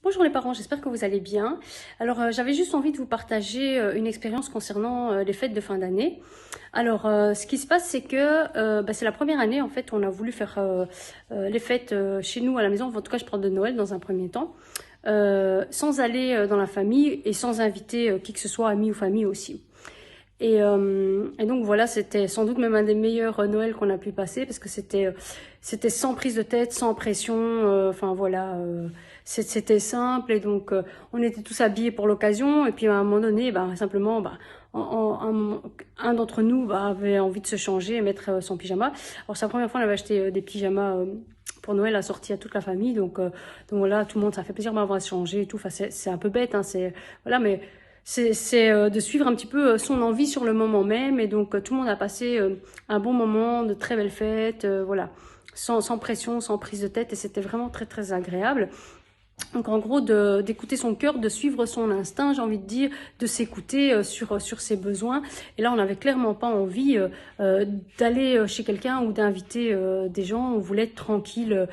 Bonjour les parents, j'espère que vous allez bien. Alors j'avais juste envie de vous partager une expérience concernant les fêtes de fin d'année. Alors ce qui se passe c'est que c'est la première année en fait on a voulu faire les fêtes chez nous à la maison, en tout cas je parle de Noël dans un premier temps, sans aller dans la famille et sans inviter qui que ce soit, amis ou famille aussi. Et donc voilà, c'était sans doute même un des meilleurs Noël qu'on a pu passer parce que c'était sans prise de tête, sans pression. Enfin voilà, c'était simple et donc on était tous habillés pour l'occasion. Et puis à un moment donné, simplement, un d'entre nous avait envie de se changer et mettre son pyjama. Alors c'est la première fois qu'on avait acheté des pyjamas. Pour Noël, assorti à toute la famille, donc voilà, tout le monde, ça fait plaisir d'avoir se changer et tout. Enfin, c'est un peu bête, hein, voilà, mais c'est de suivre un petit peu son envie sur le moment même. Et donc, tout le monde a passé un bon moment, de très belles fêtes, voilà, sans pression, sans prise de tête. Et c'était vraiment très, très agréable. Donc, en gros, d'écouter son cœur, de suivre son instinct, j'ai envie de dire, de s'écouter sur ses besoins. Et là, on n'avait clairement pas envie d'aller chez quelqu'un ou d'inviter des gens. On voulait être tranquille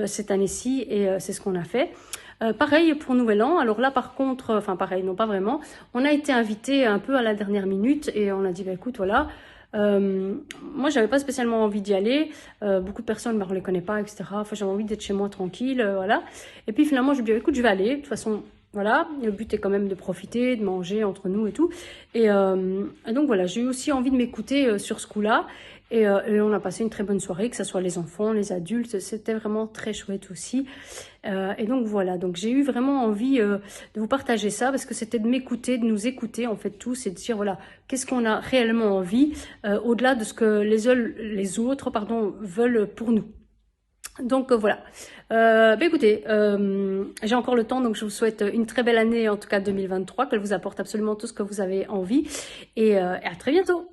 cette année-ci et c'est ce qu'on a fait. Pareil pour Nouvel An. Alors là, par contre, enfin pareil, non pas vraiment. On a été invité un peu à la dernière minute et on a dit, bah écoute, voilà. Moi, j'avais pas spécialement envie d'y aller. Beaucoup de personnes, on les connaît pas, etc. Enfin, j'avais envie d'être chez moi tranquille, voilà. Et puis finalement, je me dis, écoute, je vais aller. De toute façon, voilà. Le but est quand même de profiter, de manger entre nous et tout. Et donc voilà, j'ai eu aussi envie de m'écouter sur ce coup-là. Et on a passé une très bonne soirée, que ce soit les enfants, les adultes. C'était vraiment très chouette aussi. Et donc voilà, donc j'ai eu vraiment envie de vous partager ça parce que c'était de m'écouter, de nous écouter en fait tous et de dire voilà, qu'est-ce qu'on a réellement envie au-delà de ce que les autres pardon, veulent pour nous. Donc voilà. Écoutez, j'ai encore le temps, donc je vous souhaite une très belle année, en tout cas 2023, qu'elle vous apporte absolument tout ce que vous avez envie. Et à très bientôt.